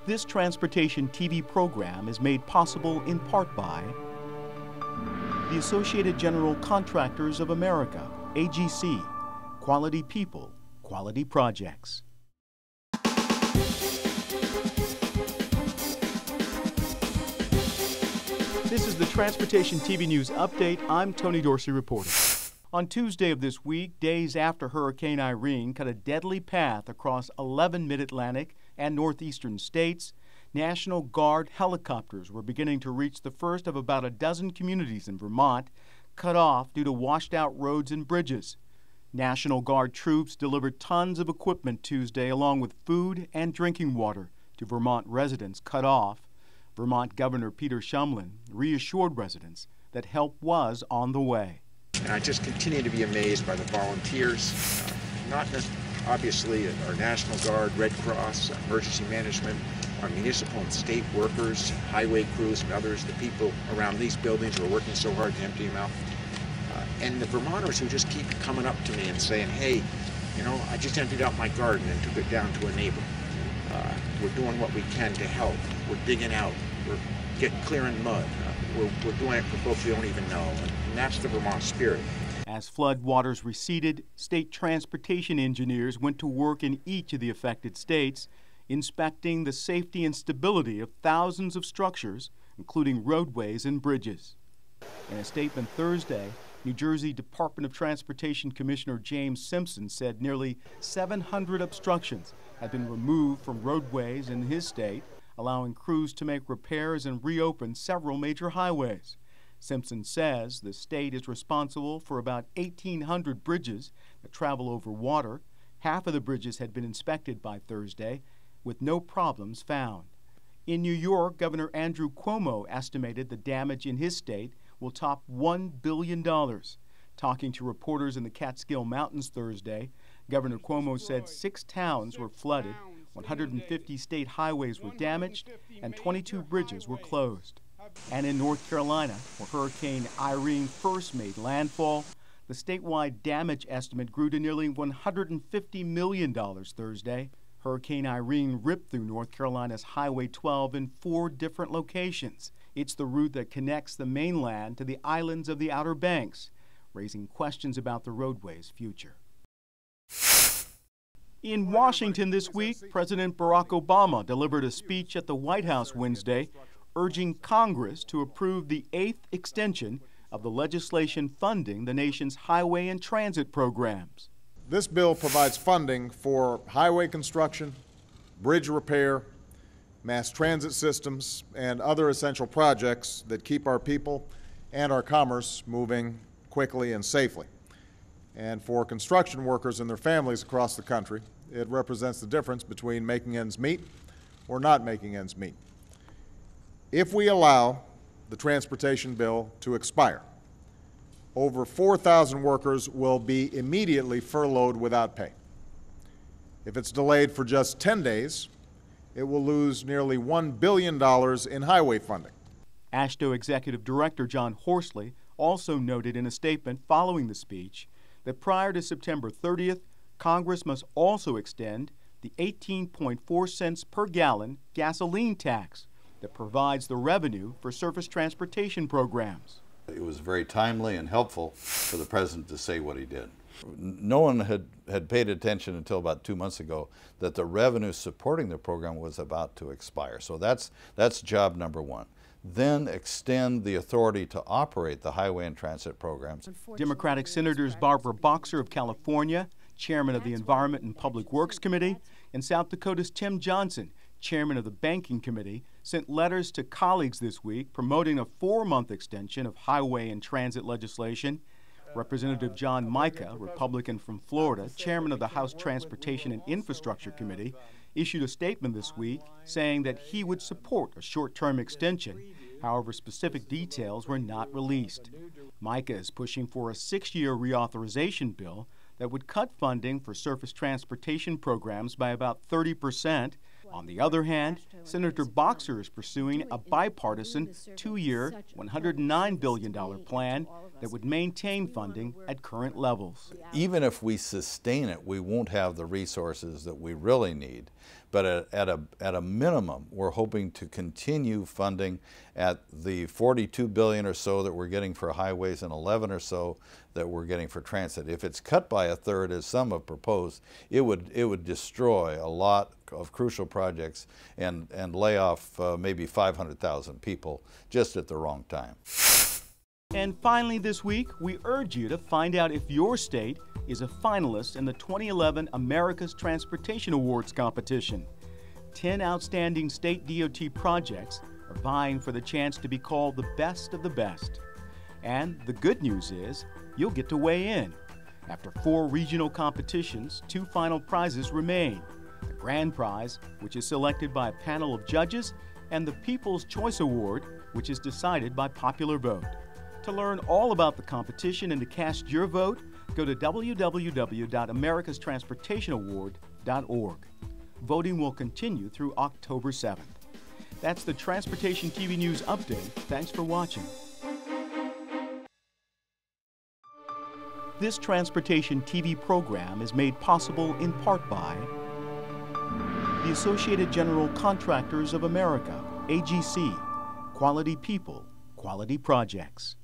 This transportation TV program is made possible in part by the Associated General Contractors of America, AGC, quality people, quality projects. This is the Transportation TV News Update. I'm Tony Dorsey reporting. On Tuesday of this week, days after Hurricane Irene cut a deadly path across 11 mid-Atlantic and northeastern states, National Guard helicopters were beginning to reach the first of about a dozen communities in Vermont cut off due to washed-out roads and bridges. National Guard troops delivered tons of equipment Tuesday along with food and drinking water to Vermont residents cut off. Vermont Governor Peter Shumlin reassured residents that help was on the way. And I just continue to be amazed by the volunteers, obviously our National Guard, Red Cross, emergency management, our municipal and state workers, highway crews and others, the people around these buildings who are working so hard to empty them out. And the Vermonters who just keep coming up to me and saying, hey, you know, I just emptied out my garden and took it down to a neighbor. We're doing what we can to help. We're digging out. We're clearing mud. We're doing it for folks we don't even know. And that's the Vermont spirit. As flood waters receded, state transportation engineers went to work in each of the affected states, inspecting the safety and stability of thousands of structures, including roadways and bridges. In a statement Thursday, New Jersey Department of Transportation Commissioner James Simpson said nearly 700 obstructions had been removed from roadways in his state, allowing crews to make repairs and reopen several major highways. Simpson says the state is responsible for about 1,800 bridges that travel over water. Half of the bridges had been inspected by Thursday, with no problems found. In New York, Governor Andrew Cuomo estimated the damage in his state will top $1 billion. Talking to reporters in the Catskill Mountains Thursday, Governor Cuomo said 6 towns were flooded, 150 state highways were damaged, and 22 bridges were closed. And in North Carolina, where Hurricane Irene first made landfall, the statewide damage estimate grew to nearly $150 million Thursday. Hurricane Irene ripped through North Carolina's Highway 12 in 4 different locations. It's the route that connects the mainland to the islands of the Outer Banks, raising questions about the roadway's future. In Washington this week, President Barack Obama delivered a speech at the White House Wednesday, urging Congress to approve the 8th extension of the legislation funding the nation's highway and transit programs. This bill provides funding for highway construction, bridge repair, mass transit systems, and other essential projects that keep our people and our commerce moving quickly and safely. And for construction workers and their families across the country, it represents the difference between making ends meet or not making ends meet. If we allow the transportation bill to expire, over 4,000 workers will be immediately furloughed without pay. If it's delayed for just 10 days, it will lose nearly $1 billion in highway funding. AASHTO Executive Director John Horsley also noted in a statement following the speech that prior to September 30th, Congress must also extend the 18.4 cents per gallon gasoline tax that provides the revenue for surface transportation programs. It was very timely and helpful for the President to say what he did. No one had paid attention until about 2 months ago that the revenue supporting the program was about to expire. So that's job number one. Then extend the authority to operate the highway and transit programs. Democratic Senators Barbara Boxer of California, chairman of the Environment and Public Works Committee, and South Dakota's Tim Johnson, chairman of the Banking Committee, sent letters to colleagues this week promoting a 4-month extension of highway and transit legislation. Representative John Mica, Republican from Florida, chairman of the House Transportation and Infrastructure Committee, issued a statement this week saying that he would support a short-term extension. However, specific details were not released. Mica is pushing for a 6-year reauthorization bill that would cut funding for surface transportation programs by about 30%. On the other hand, Senator Boxer is pursuing a bipartisan 2-year, $109 billion plan that would maintain funding at current levels. Even if we sustain it, we won't have the resources that we really need. But at a minimum, we're hoping to continue funding at the $42 billion or so that we're getting for highways and 11 or so that we're getting for transit. If it's cut by a third, as some have proposed, it would destroy a lot of crucial projects and lay off maybe 500,000 people just at the wrong time. And finally this week, we urge you to find out if your state is a finalist in the 2011 America's Transportation Awards competition. 10 outstanding state DOT projects are vying for the chance to be called the best of the best. And the good news is, you'll get to weigh in. After 4 regional competitions, 2 final prizes remain. The grand prize, which is selected by a panel of judges, and the People's Choice Award, which is decided by popular vote. To learn all about the competition and to cast your vote, go to www.americastransportationaward.org. Voting will continue through October 7th. That's the Transportation TV News Update. Thanks for watching. This Transportation TV program is made possible in part by the Associated General Contractors of America, AGC, Quality People, Quality Projects.